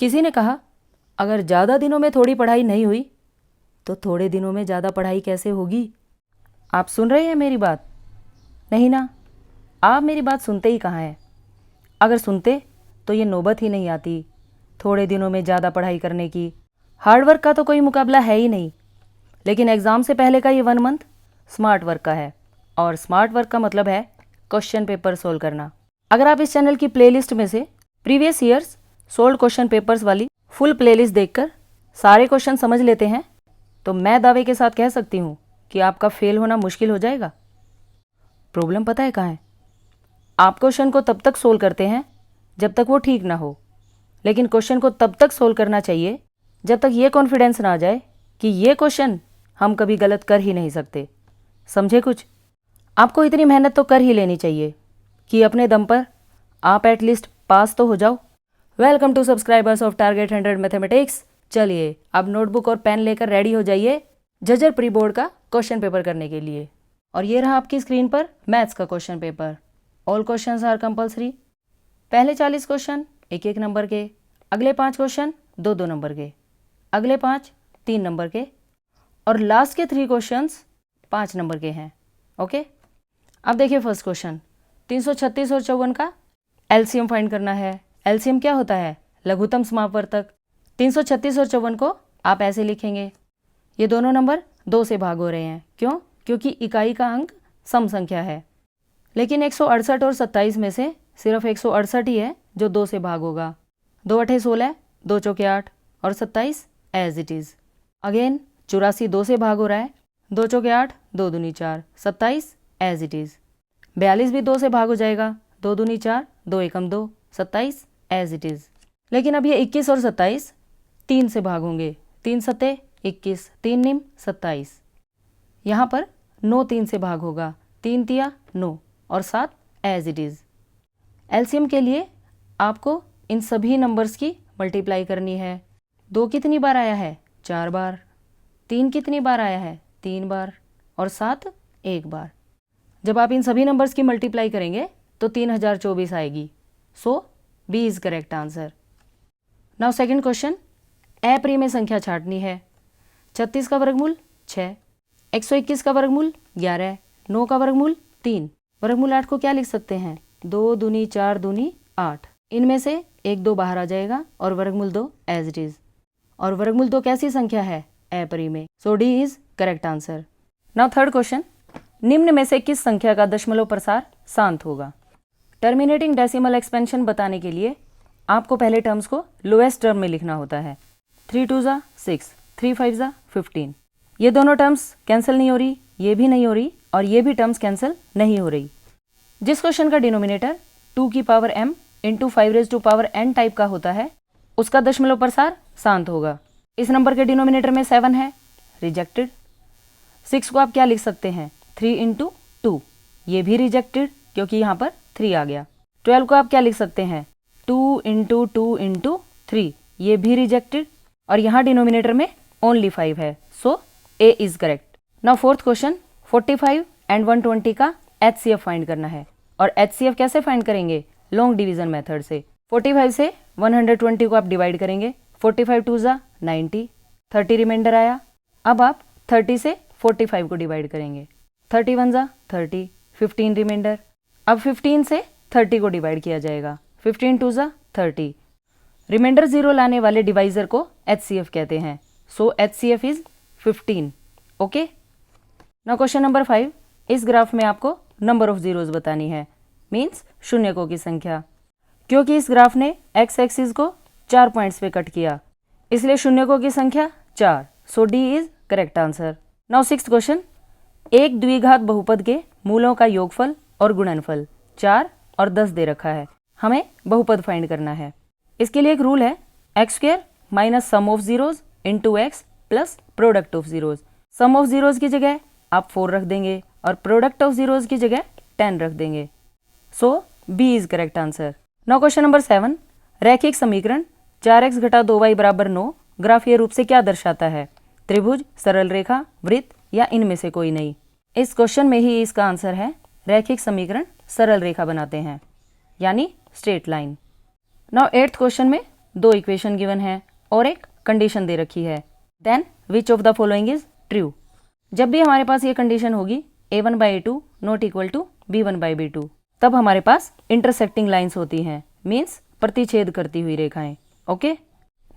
किसी ने कहा, अगर ज़्यादा दिनों में थोड़ी पढ़ाई नहीं हुई तो थोड़े दिनों में ज़्यादा पढ़ाई कैसे होगी? आप सुन रहे हैं मेरी बात? नहीं ना, आप मेरी बात सुनते ही कहाँ हैं? अगर सुनते तो ये नौबत ही नहीं आती थोड़े दिनों में ज़्यादा पढ़ाई करने की। हार्डवर्क का तो कोई मुकाबला है ही नहीं, लेकिन एग्ज़ाम से पहले का ये 1 मंथ स्मार्ट वर्क का है, और स्मार्ट वर्क का मतलब है क्वेश्चन पेपर सोल्व करना। अगर आप इस चैनल की प्लेलिस्ट में से previous years solve question papers वाली फुल प्लेलिस्ट देखकर सारे क्वेश्चन समझ लेते हैं तो मैं दावे के साथ कह सकती हूँ कि आपका फेल होना मुश्किल हो जाएगा। प्रॉब्लम पता है कहाँ है? आप क्वेश्चन को तब तक सोल्व करते हैं जब तक वो ठीक ना हो, लेकिन क्वेश्चन को तब तक सोल्व करना चाहिए जब तक ये कॉन्फिडेंस ना आ जाए कि ये क्वेश्चन हम कभी गलत कर ही नहीं सकते। समझे कुछ? आपको इतनी मेहनत तो कर ही लेनी चाहिए कि अपने दम पर आप एटलीस्ट पास तो हो जाओ। Welcome to subscribers of target 100 mathematics. चलिए अब नोटबुक और पेन लेकर रेडी हो जाइए जजर प्री बोर्ड का क्वेश्चन पेपर करने के लिए। और ये रहा आपकी स्क्रीन पर मैथ्स का question paper. All questions are compulsory. पहले 40 क्वेश्चन 1-1 नंबर के, अगले 5 क्वेश्चन 2-2 नंबर के, अगले 5 3 नंबर के, और लास्ट के 3 क्वेश्चंस 5 नंबर के हैं। ओके, अब देखिए फर्स्ट क्वेश्चन। 336 और 54 का एलसीएम फाइंड करना है। एलसीएम क्या होता है? लघुत्तम समापवर्तक। 336 और 54 को आप ऐसे लिखेंगे, ये दोनों नंबर 2 से भाग हो रहे हैं। क्यों? क्योंकि इकाई का अंक सम संख्या है, लेकिन 168 और 27 में से सिर्फ 168 ही है जो 2 से भाग होगा। 2 8 16, 2 चौके 8 और 27 एज इट इज़। अगेन 84 2 से भाग हो रहा है, 2 चौके 8, 2 दूनी 4, 27 एज इट इज़। 42 भी 2 से भाग हो जाएगा, 2 दूनी 4, 2 एकम 2, 27 एज इट इज़। लेकिन अब ये 21 और 27 3 से भाग होंगे, 3 सत्ते 21, 3 निम 27। यहाँ पर 9 3 से भाग होगा, 3 तिया 9 और 7 एज इट इज़। एलसीएम के लिए आपको इन सभी नंबर्स की मल्टीप्लाई करनी है। 2 कितनी बार आया है? 4 बार। 3 कितनी बार आया है? 3 बार। और 7 1 बार। जब आप इन सभी नंबर्स की मल्टीप्लाई करेंगे तो 3024 आएगी। So B is correct answer. Now second question. अप्रिय में संख्या छांटनी है। 36 का वर्गमूल 6, 121 का वर्गमूल 11, 9 का वर्गमूल 3। वर्गमूल 8 को क्या लिख सकते हैं? 2 दूनी 4 दूनी 8। इनमें से 1 2 बाहर आ जाएगा और वर्गमूल 2 एज इट इज़। और वर्गमूल 2 कैसी संख्या है? अप्रिय में। So D is correct answer. Now third question. निम्न में से किस संख्या का दशमलव प्रसार शांत होगा? टर्मिनेटिंग डेसिमल एक्सपेंशन बताने के लिए आपको पहले टर्म्स को लोएस्ट टर्म में लिखना होता है। 3 2 ज़ा 6, 3 5 ज़ा 15। ये दोनों टर्म्स कैंसिल नहीं हो रही, ये भी नहीं हो रही, और ये भी टर्म्स कैंसिल नहीं हो रही। जिस क्वेश्चन का डिनोमिनेटर 2 की power m into 5n type का होता है उसका दशमलव प्रसार शांत होगा। इस नंबर के डिनोमिनेटर में 7 है, रिजेक्टेड। 6 को आप क्या लिख सकते हैं? 3 इंटू 2, ये भी रिजेक्टेड क्योंकि यहाँ पर 3 आ गया। 12 को आप क्या लिख सकते हैं? 2 इंटू 2 इंटू 3, ये भी रिजेक्टेड, और यहाँ डिनोमिनेटर में ओनली 5 है। So A is correct. Now fourth question. 45 and 120 का एचसीएफ फाइंड करना है। और एचसीएफ कैसे फाइंड करेंगे? लॉन्ग डिवीजन मेथड से। 45 से 120 को आप डिवाइड करेंगे। 45 2 ज़ा 90, 30 रिमाइंडर आया। अब आप 30 से 45 को डिवाइड करेंगे। 31 ज़ा 30, 15 रिमाइंडर। अब 15 से 30 को डिवाइड किया जाएगा। 15 2 ज़ा 30। रिमाइंडर 0 लाने वाले डिवाइजर को एचसीएफ कहते हैं। So HCF is 15। Okay. Now question number 5। इस ग्राफ में आपको नंबर ऑफ जीरोज बतानी है, मीन्स शून्यकों की संख्या। क्योंकि इस ग्राफ ने एक्स एक्सिस को 4 पॉइंट्स पे कट किया, इसलिए शून्यकों की संख्या 4। So D is correct answer. Now sixth question. एक द्विघात बहुपद के मूलों का योगफल और गुणनफल 4 और 10 दे रखा है। हमें बहुपद फाइंड करना है। इसके लिए एक रूल है, X square minus sum of zeros into X plus product of zeros. Sum of zeros की जगह आप 4 रख देंगे और प्रोडक्ट ऑफ जीरोज की जगह 10 रख देंगे। So B is correct answer. Now question number 7। रैखिक समीकरण 4x घटा 2y बराबर 9 ग्राफीय रूप से क्या दर्शाता है? त्रिभुज, सरल रेखा, वृत्त या इनमें से कोई नहीं। इस क्वेश्चन में ही इसका आंसर है रैखिक समीकरण सरल रेखा बनाते हैं, यानी straight line. Now 8th question में दो इक्वेशन गिवन है और एक कंडीशन दे रखी है। Then which of the following is true. जब भी हमारे पास ये कंडीशन होगी a1/a2 not equal to b1/b2, तब हमारे पास इंटरसेक्टिंग लाइंस होती हैं, मीन्स प्रतिछेद करती हुई रेखाएं। Okay,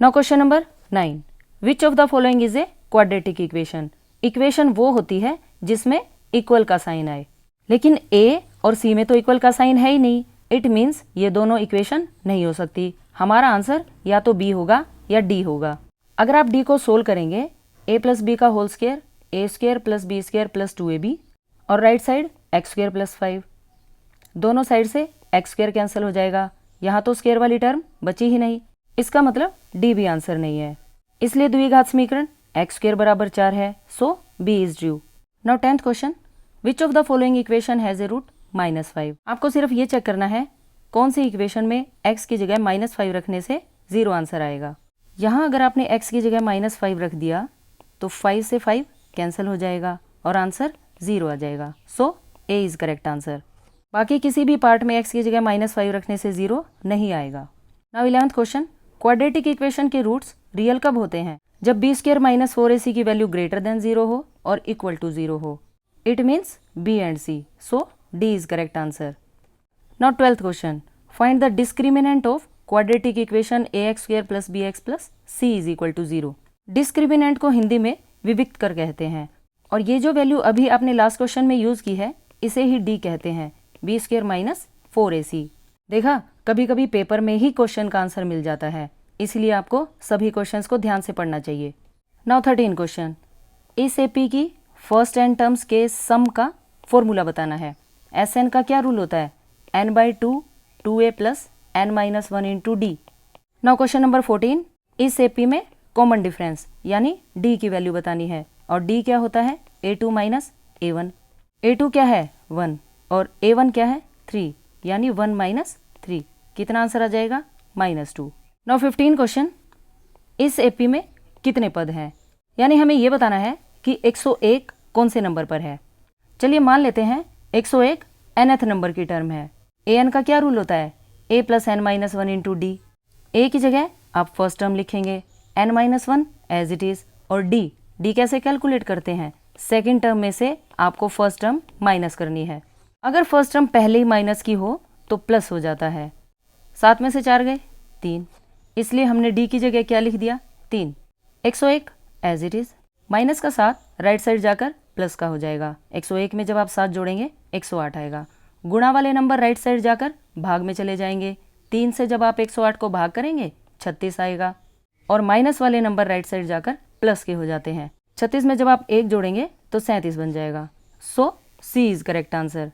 now question number 9, which of the following is a quadratic equation. Equation वो होती है जिसमें इक्वल का साइन आए, लेकिन a और c में तो इक्वल का साइन है ही नहीं। इट मीन्स ये दोनों इक्वेशन नहीं हो सकती। हमारा आंसर या तो b होगा या d होगा। अगर आप d को सोल्व करेंगे a प्लस बी का whole square a square plus B square plus 2ab और right side x square plus 5, दोनों साइड से x स्क्वायर कैंसिल हो जाएगा। यहाँ तो स्क्वायर वाली टर्म बची ही नहीं, इसका मतलब d भी आंसर नहीं है। इसलिए द्विघात समीकरण x स्क्वायर बराबर 4 है, so b is true. Now 10th question, which of the following equation has a root -5। आपको सिर्फ ये चेक करना है कौन सी इक्वेशन में x की जगह -5 रखने से 0 आंसर आएगा। यहाँ अगर आपने x की जगह -5 रख दिया तो 5 से 5 कैंसिल हो जाएगा और आंसर 0 आ जाएगा, सो a इज करेक्ट आंसर। बाकी किसी भी पार्ट में x की जगह -5 रखने से 0 नहीं आएगा। Now 11th question, quadratic equation के रूट्स रियल कब होते हैं? जब b स्क्वायर माइनस 4ac की वैल्यू ग्रेटर देन 0 हो और इक्वल टू 0 हो। It means b and c, so d is correct answer. Now 12th question, find the discriminant of quadratic equation ax square plus bx plus c is equal to 0। Discriminant को हिंदी में विविक्त कर कहते हैं, और ये जो value अभी आपने लास्ट क्वेश्चन में यूज की है इसे ही d कहते हैं, b स्क्वायर माइनस 4ac। देखा, कभी कभी पेपर में ही क्वेश्चन का आंसर मिल जाता है, इसलिए आपको सभी क्वेश्चंस को ध्यान से पढ़ना चाहिए। नाउ 13 क्वेश्चन, इस एपी की फर्स्ट एन टर्म्स के सम का फॉर्मूला बताना है। एस एन का क्या रूल होता है? n/2 2a plus n-1 into D. Now question number 14, इस एपी में कॉमन डिफरेंस यानी d की वैल्यू बतानी है, और d क्या होता है? a2 minus a1। a2 क्या है? 1 और a1 क्या है? 3, यानी 1 माइनस 3। कितना आंसर आ जाएगा? -2। नाउ 15 क्वेश्चन, इस एपी में कितने पद हैं? यानी हमें ये बताना है कि 101 कौन से नंबर पर है। चलिए मान लेते हैं 101 nth नंबर की टर्म है। an का क्या रूल होता है? a plus n-1 into D. a की जगह आप फर्स्ट टर्म लिखेंगे n-1 एज इट इज, और d कैसे कैलकुलेट करते हैं? सेकेंड टर्म में से आपको फर्स्ट टर्म माइनस करनी है। अगर फर्स्ट टर्म पहले ही माइनस की हो तो प्लस हो जाता है। 7 में से 4 गए 3, इसलिए हमने d की जगह क्या लिख दिया? 3। 101 एज इट इज, माइनस का 7 राइट साइड जाकर प्लस का हो जाएगा। 101 में जब आप 7 जोड़ेंगे 108 आएगा। गुणा वाले नंबर राइट साइड जाकर भाग में चले जाएंगे। 3 से जब आप 108 को भाग करेंगे 36 आएगा, और माइनस वाले नंबर राइट साइड जाकर प्लस के हो जाते हैं। 36 में जब आप 1 जोड़ेंगे तो 37 बन जाएगा, so C is correct answer.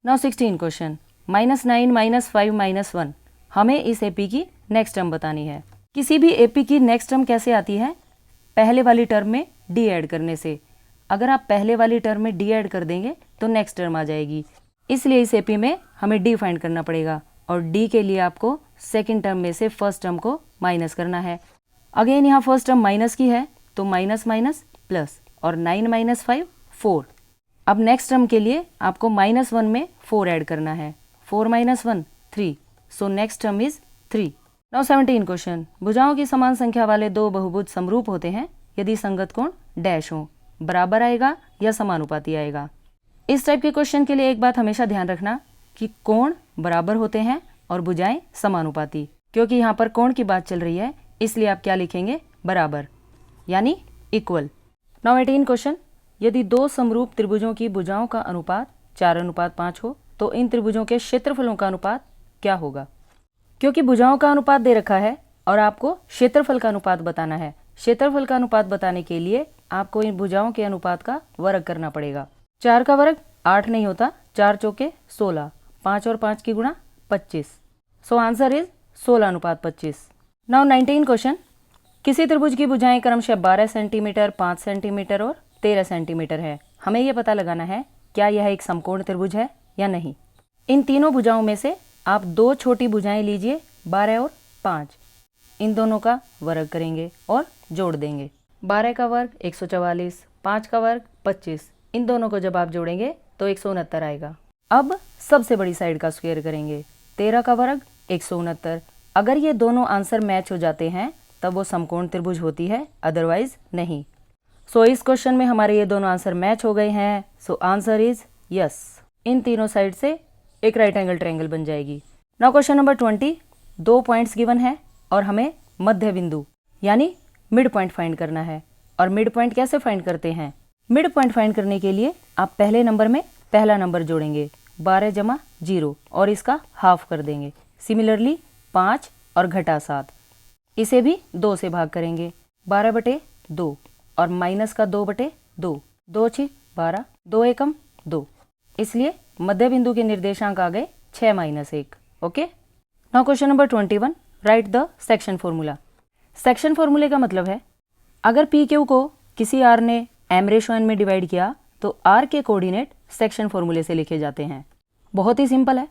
Now 16 question, -9 -5 -1। हमें इस एपी की नेक्स्ट टर्म बतानी है। किसी भी एपी की नेक्स्ट टर्म कैसे आती है? पहले वाली टर्म में डी ऐड करने से। अगर आप पहले वाली टर्म में डी ऐड कर देंगे तो नेक्स्ट टर्म आ जाएगी, इसलिए इस एपी में हमें डी फाइंड करना पड़ेगा, और डी के लिए आपको सेकेंड टर्म में से फर्स्ट टर्म को माइनस करना है। अगेन यहाँ फर्स्ट टर्म माइनस की है तो माइनस माइनस प्लस, और 9 - 5 4। अब नेक्स्ट टर्म के लिए आपको -1 में 4 ऐड करना है। 4 - 1 3, so next term is 3। Now 17 question, भुजाओं की समान संख्या वाले दो बहुभुज समरूप होते हैं यदि संगत कोण डैश हो, बराबर आएगा या समानुपाती आएगा। इस टाइप के क्वेश्चन के लिए एक बात हमेशा ध्यान रखना कि कोण बराबर होते हैं और भुजाएं समानुपाती, क्योंकि यहाँ पर कोण की बात चल रही है, इसलिए आप क्या लिखेंगे? बराबर, यानी इक्वल। नाउ 18 क्वेश्चन, यदि दो समरूप त्रिभुजों की भुजाओं का अनुपात 4:5 हो तो इन त्रिभुजों के क्षेत्रफलों का अनुपात क्या होगा? क्योंकि भुजाओं का अनुपात दे रखा है और आपको क्षेत्रफल का अनुपात बताना है। क्षेत्रफल का अनुपात बताने के लिए आपको इन भुजाओं के अनुपात का वर्ग करना पड़ेगा। 4 का वर्ग 8 नहीं होता, 4 चौके 16, 5 और 5 की गुणा 25, सो आंसर इज 16:25। नाउ 19 क्वेश्चन, किसी त्रिभुज की भुजाएं क्रमशः 12 सेंटीमीटर, 5 सेंटीमीटर और 13 सेंटीमीटर है। हमें यह पता लगाना है क्या यह एक समकोण त्रिभुज है या नहीं। इन तीनों भुजाओं में से आप दो छोटी भुजाएं लीजिए, 12 और 5, इन दोनों का वर्ग करेंगे और जोड़ देंगे। 12 का वर्ग 144, 5 का वर्ग 25, इन दोनों को जब आप जोड़ेंगे तो 169 आएगा। अब सबसे बड़ी साइड का स्क्वायर करेंगे। 13 का वर्ग 169, अगर ये दोनों आंसर मैच हो जाते हैं तब वो समकोण त्रिभुज होती है, अदरवाइज नहीं। सो इस क्वेश्चन में हमारे ये दोनों आंसर मैच हो गए हैं। So answer is yes. इन तीनों साइड से एक राइट एंगल ट्रायंगल बन जाएगी। Now question number 20, 2 points given है और हमें मध्य बिंदु यानी मिड पॉइंट फाइंड करना है। और मिड पॉइंट कैसे फाइंड करते हैं? मिड पॉइंट फाइंड करने के लिए आप पहले नंबर में पहला नंबर जोड़ेंगे 12 जमा 0 और इसका हाफ कर देंगे। सिमिलरली 5 और घटा 7, इसे भी 2 से भाग करेंगे। 12/2 और माइनस का 2/2, 2 6 12, 2 एकम 2, इसलिए मध्य बिंदु के निर्देशांक आ गए 6 - 1। Okay. Now question number 21, right the section formula. Section फॉर्मूले का मतलब है अगर पी क्यू को किसी आर ने m/n में डिवाइड किया तो आर के कोऑर्डिनेट सेक्शन फॉर्मूले से लिखे जाते हैं। बहुत ही सिंपल है।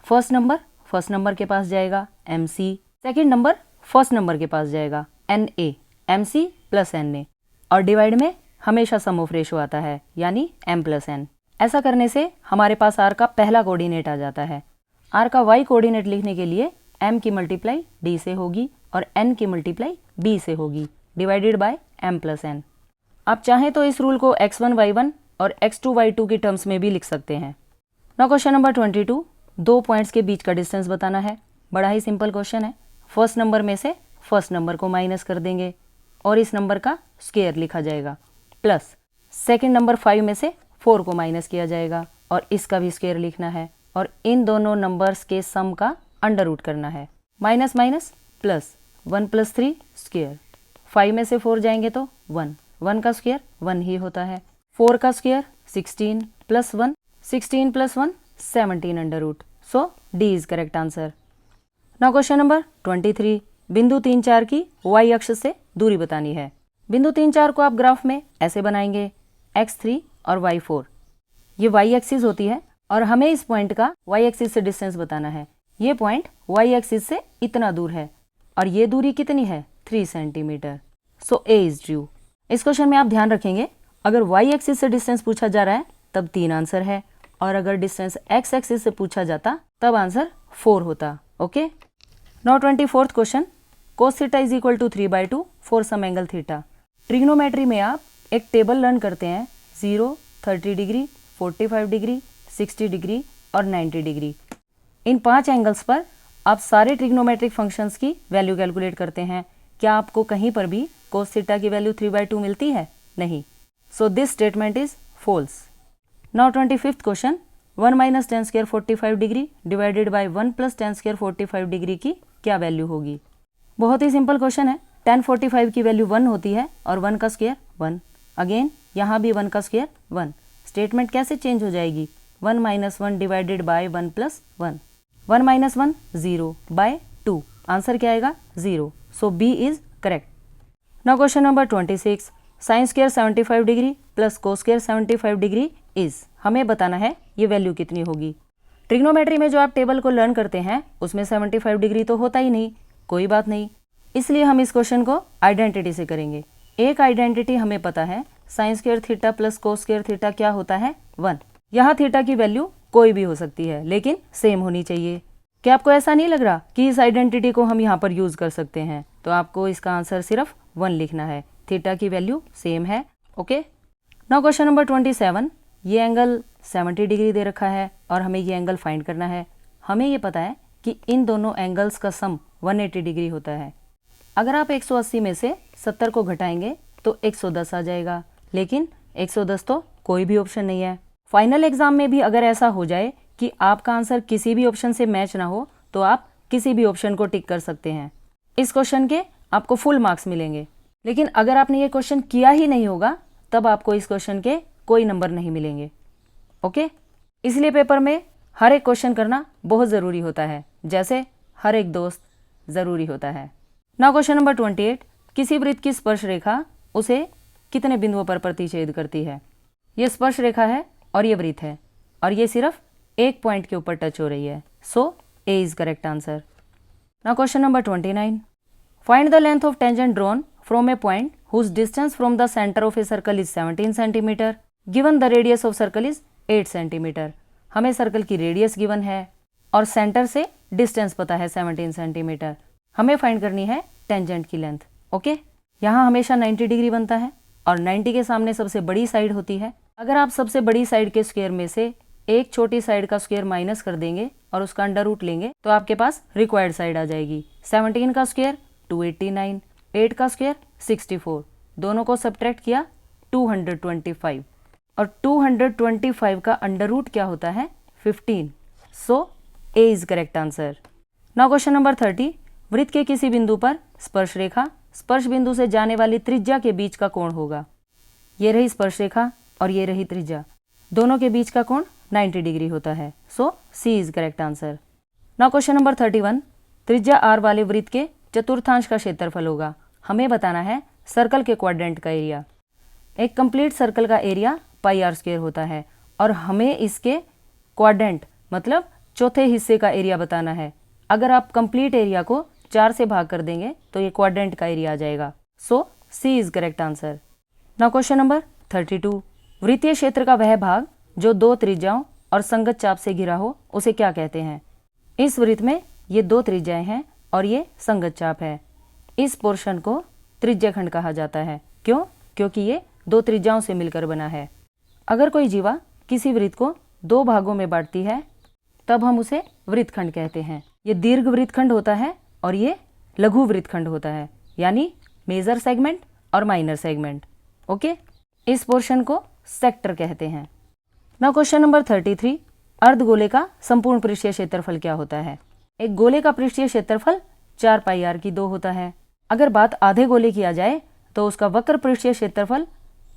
फर्स्ट नंबर के पास जाएगा mc, second number first number के पास जाएगा na, mc + na, और डिवाइड में हमेशा सम ऑफ रेशो आता है यानी m + n। ऐसा करने से हमारे पास r का पहला कोऑर्डिनेट आ जाता है। r का y कोऑर्डिनेट लिखने के लिए m की मल्टीप्लाई d से होगी और n की मल्टीप्लाई b से होगी, डिवाइडेड बाय m + n। आप चाहें तो इस रूल को x1 y1 और x2 y2 की टर्म्स में भी लिख सकते हैं। नाउ क्वेश्चन नंबर 22, 2 पॉइंट्स के बीच का डिस्टेंस बताना है। बड़ा ही सिंपल क्वेश्चन है। फर्स्ट नंबर में से फर्स्ट नंबर को माइनस कर देंगे और इस नंबर का स्क्वायर लिखा जाएगा, प्लस सेकंड नंबर 5 में से 4 को माइनस किया जाएगा और इसका भी स्क्वायर लिखना है और इन दोनों नंबर्स के सम का अंडर रूट करना है। माइनस माइनस प्लस, 1 + 3 स्क्वायर, 5 में से 4 जाएंगे तो 1, 1 का स्क्वायर 1 ही होता है। 4 का square 16 + 1, 16 + 1 17 under root. So D is correct answer. Now question number 23, बिंदु 3 4 की y अक्ष से दूरी बतानी है। बिंदु 3 4 को आप ग्राफ में ऐसे बनाएंगे, x3 और y4। ये y एक्सिस होती है और हमें इस पॉइंट का y एक्सिस से डिस्टेंस बताना है। ये पॉइंट y एक्सिस से इतना दूर है और ये दूरी कितनी है? 3 centimetre. So a is due. इस क्वेश्चन में आप ध्यान रखेंगे अगर y एक्सिस से डिस्टेंस पूछा जा रहा है तब 3 आंसर है और अगर डिस्टेंस x एक्सिस से पूछा जाता तब आंसर 4 होता। Okay. Now 24th question, cos theta is equal to 3/2 for some angle theta. Trigonometry में आप एक टेबल लर्न करते हैं 0, 30 डिग्री, 45 डिग्री, 60 डिग्री और 90 डिग्री। इन 5 एंगल्स पर आप सारे ट्रिग्नोमेट्रिक फंक्शंस की वैल्यू कैलकुलेट करते हैं। क्या आपको कहीं पर भी cos थीटा की वैल्यू 3/2 मिलती है? नहीं। So this statement is false. Now 25th question, 1 - tan² 45 degree divided by 1 + tan² 45 degree की क्या वैल्यू होगी? बहुत ही सिंपल क्वेश्चन है। tan 45 की वैल्यू 1 होती है और 1 का स्क्वायर 1। अगेन यहाँ भी 1 का स्क्वायर 1। स्टेटमेंट कैसे चेंज हो जाएगी? 1 - 1 डिवाइडेड बाय 1 + 1। 1 - 1 0 बाय 2। आंसर क्या आएगा? 0। So B is correct. Now question number 26, sin² 75 degree plus cos² 75 degree is, हमें बताना है ये वैल्यू कितनी होगी। ट्रिग्नोमेट्री में जो आप टेबल को लर्न करते हैं उसमें 75 डिग्री तो होता ही नहीं। कोई बात नहीं, इसलिए हम इस क्वेश्चन को आइडेंटिटी से करेंगे। एक आइडेंटिटी हमें पता है, sin² theta plus cos² theta क्या होता है? 1। यहाँ थीटा की वैल्यू कोई भी हो सकती है लेकिन सेम होनी चाहिए। क्या आपको ऐसा नहीं लग रहा कि इस आइडेंटिटी को हम यहाँ पर यूज कर सकते हैं? तो आपको इसका आंसर सिर्फ 1 लिखना है। थीटा की वैल्यू सेम है। ओके। नाउ क्वेश्चन नंबर 27, ये एंगल 70 डिग्री दे रखा है और हमें ये एंगल फाइंड करना है। हमें ये पता है कि इन दोनों एंगल्स का सम 180 डिग्री होता है। अगर आप 180 में से 70 को घटाएंगे तो 110 आ जाएगा, लेकिन 110 तो कोई भी ऑप्शन नहीं है। फाइनल एग्जाम में भी अगर ऐसा हो जाए कि आपका आंसर किसी भी ऑप्शन से मैच ना हो तो आप किसी भी ऑप्शन को टिक कर सकते हैं। इस क्वेश्चन के आपको फुल मार्क्स मिलेंगे, लेकिन अगर आपने ये क्वेश्चन किया ही नहीं होगा तब आपको इस क्वेश्चन के कोई नंबर नहीं मिलेंगे। ओके। इसलिए पेपर में हर एक क्वेश्चन करना बहुत ज़रूरी होता है, जैसे हर एक दोस्त ज़रूरी होता है। नाउ क्वेश्चन नंबर 28, किसी वृत्त की स्पर्श रेखा उसे कितने बिंदुओं पर प्रतिच्छेद करती है? ये स्पर्श रेखा है और ये वृत्त है और ये सिर्फ एक पॉइंट के ऊपर टच हो रही है। So A is correct answer. Now question number 29, find the length of tangent drawn from a point whose distance from the center of a circle is 17 centimeter given the radius of circle is 8 centimeter. हमें circle की radius given है और centre से distance पता है 17 centimetre. हमें find करनी है टेंजेंट की लेंथ। ओके, यहाँ हमेशा 90 डिग्री बनता है और 90 के सामने सबसे बड़ी साइड होती है। अगर आप सबसे बड़ी साइड के स्क्वायर में से एक छोटी साइड का स्क्वायर माइनस कर देंगे और उसका अंडर रूट लेंगे तो आपके पास रिक्वायर्ड साइड आ जाएगी। 17 का स्क्वायर 289, 8 का स्क्वायर 64, दोनों को सब्ट्रैक्ट किया 225 और 225 का अंडर रूट क्या होता है 15। So A is correct answer. Now question number 30, वृत्त के किसी बिंदु पर स्पर्श रेखा स्पर्श बिंदु से जाने वाली त्रिज्या के बीच का कोण होगा। ये रही स्पर्श रेखा और ये रही त्रिज्या, दोनों के बीच का कोण 90 डिग्री होता है। So C is correct answer. Now question number 31, त्रिज्या आर वाले वृत्त के चतुर्थांश का क्षेत्रफल होगा। हमें बताना है सर्कल के क्वाड्रेंट का एरिया। एक कंप्लीट सर्कल का एरिया पाई आर स्क्वायर होता है और हमें इसके क्वाड्रेंट मतलब चौथे हिस्से का एरिया बताना है। अगर आप कंप्लीट एरिया को 4 से भाग कर देंगे तो ये क्वाड्रेंट का एरिया आ जाएगा। So C is correct answer. Now question number 32, वृत्तीय क्षेत्र का वह भाग जो दो त्रिज्याओं और संगत चाप से घिरा हो उसे क्या कहते हैं। इस वृत्त में ये दो त्रिज्याएं हैं और ये संगत चाप है। इस पोर्शन को त्रिज्याखंड कहा जाता है। क्यों? क्योंकि ये दो त्रिज्याओं से मिलकर बना है। अगर कोई जीवा किसी वृत्त को दो भागों में बांटती है तब हम उसे वृत्तखंड कहते हैं। ये दीर्घ वृत्तखंड होता है और ये लघु वृत्तखंड होता है, यानी मेजर सेगमेंट और माइनर सेगमेंट। ओके, इस पोर्शन को सेक्टर कहते हैं। नाउ क्वेश्चन नंबर 33, अर्धगोले का संपूर्ण पृष्ठीय क्षेत्रफल क्या होता है। एक गोले का पृष्ठीय क्षेत्रफल 4 पाई आर की 2 होता है। अगर बात आधे गोले की आ जाए तो उसका वक्र पृष्ठीय क्षेत्रफल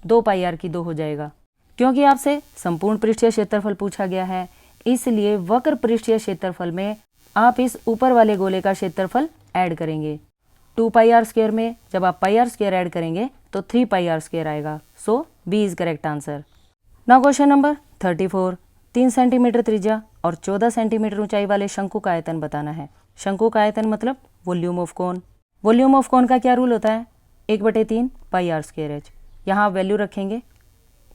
2 पाई आर की 2 हो जाएगा। क्योंकि आपसे संपूर्ण पृष्ठीय क्षेत्रफल पूछा गया है, इसलिए वक्र पृष्ठीय क्षेत्रफल में आप इस ऊपर वाले गोले का क्षेत्रफल ऐड करेंगे। 2 पाई आर स्क्वायर में जब आप पाई आर स्क्वायर ऐड करेंगे तो 3 पाई आर स्क्वायर आएगा। So B is correct answer. Now question number 34, 3 centimeter त्रिज्या और 14 सेंटीमीटर ऊंचाई वाले शंकु का आयतन बताना है। शंकु का आयतन मतलब volume of cone. Volume of cone का क्या रूल होता है? 1/3 पाई आर स्क्वायर एच। यहाँ आप वैल्यू रखेंगे,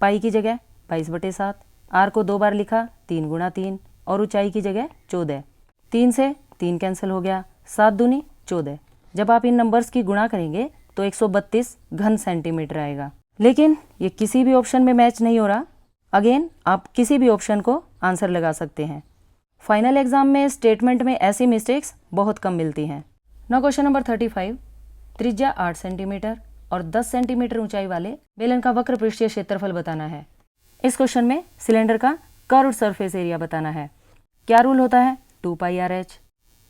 पाई की जगह 22/7, आर को 2 बार लिखा 3 × 3 और ऊंचाई की जगह 14। 3 से 3 कैंसिल हो गया, 7 दूनी 14। जब आप इन नंबर्स की गुणा करेंगे तो 132 घन सेंटीमीटर आएगा। लेकिन ये किसी भी ऑप्शन में मैच नहीं हो रहा। अगेन आप किसी भी ऑप्शन को आंसर लगा सकते हैं। फाइनल एग्जाम में स्टेटमेंट में ऐसी मिस्टेक्स बहुत कम मिलती हैं। नाउ क्वेश्चन नंबर 35, त्रिज्या 8 सेंटीमीटर और 10 सेंटीमीटर ऊंचाई वाले बेलन का वक्र पृष्ठीय क्षेत्रफल बताना है। इस क्वेश्चन में सिलेंडर का कर्व्ड सरफेस एरिया बताना है। क्या रूल होता है? 2 पाई आर एच।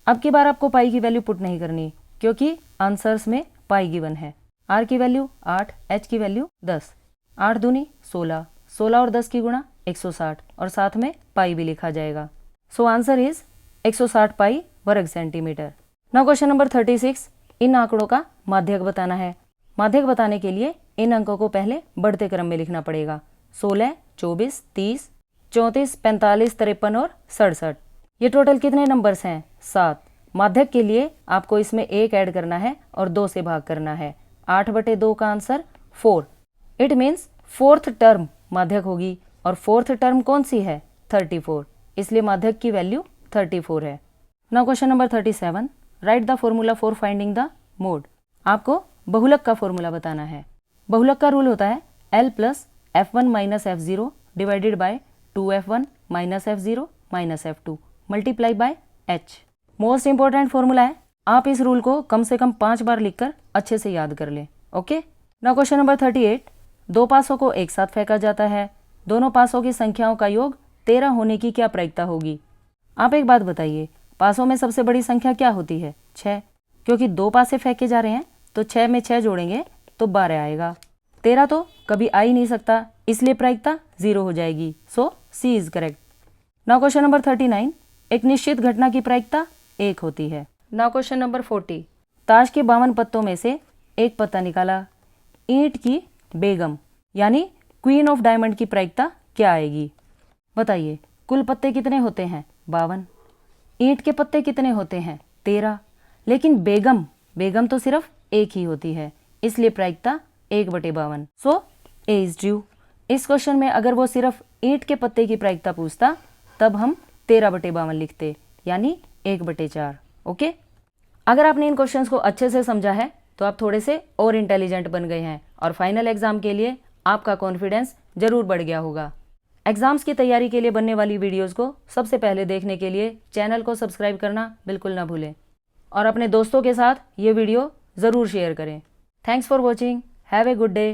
अब की बार आपको पाई की वैल्यू पुट नहीं करनी क्योंकि आंसर्स में पाई गिवन है। आर की वैल्यू 8, एच की वैल्यू 10। 8 दूनी 16, 16 और 10 की गुणा 160 और साथ में पाई भी लिखा जाएगा। सो आंसर इज 160 पाई वर्ग सेंटीमीटर। नाउ क्वेश्चन नंबर 36, इन आंकड़ों का माध्यक बताना है। माध्यक बताने के लिए इन अंकों को पहले बढ़ते क्रम में लिखना पड़ेगा। 16, 24, 30, 34, 45, 53 और 67। ये टोटल कितने नंबर्स हैं? 7। माध्यक के लिए आपको इसमें 1 ऐड करना है और 2 से भाग करना है। 8/2 का answer 4। It means 4th term माध्यक होगी और 4th टर्म कौन सी है? 34। इसलिए माध्यक की वैल्यू 34 है। Now question number 37, right the formula for finding the mode. आपको बहुलक का फॉर्मूला बताना है। बहुलक का रूल होता है L + F1 - F0 divided by 2F1 - F0 - F2 multiply by H। Most important formula है। आप इस रूल को कम से कम 5 बार लिखकर अच्छे से याद कर लें। ओके। नाउ क्वेश्चन नंबर 38, 2 पासों को एक साथ फेंका जाता है। दोनों पासों की संख्याओं का योग 13 होने की क्या प्रायिकता होगी? आप एक बात बताइए, पासों में सबसे बड़ी संख्या क्या होती है? 6। क्योंकि 2 पासे फेंके जा रहे हैं तो 6 में 6 जोड़ेंगे तो 12 आएगा। 13 तो कभी आ ही नहीं सकता, इसलिए प्रायिकता 0 हो जाएगी। So C is correct. Now question number 39, एक निश्चित घटना की प्रायिकता 1 होती है। नाउ क्वेश्चन नंबर 40, ताश के 52 पत्तों में से एक पत्ता निकाला। ईंट की बेगम यानी क्वीन ऑफ डायमंड की प्रायिकता क्या आएगी? बताइए, कुल पत्ते कितने होते हैं? 52। ईंट के पत्ते कितने होते हैं? 13। लेकिन बेगम तो सिर्फ एक ही होती है, इसलिए प्रायिकता 1/52। सो ए इज ड्यू। इस क्वेश्चन में अगर वो सिर्फ ईंट के पत्ते की प्रायिकता पूछता तब हम 13/52 लिखते, यानी 1/4। ओके। अगर आपने इन क्वेश्चंस को अच्छे से समझा है तो आप थोड़े से और इंटेलिजेंट बन गए हैं और फाइनल एग्जाम के लिए आपका कॉन्फिडेंस जरूर बढ़ गया होगा। एग्जाम्स की तैयारी के लिए बनने वाली वीडियोस को सबसे पहले देखने के लिए चैनल को सब्सक्राइब करना बिल्कुल ना भूलें और अपने दोस्तों के साथ ये वीडियो ज़रूर शेयर करें। Thanks for watching. Have a good day.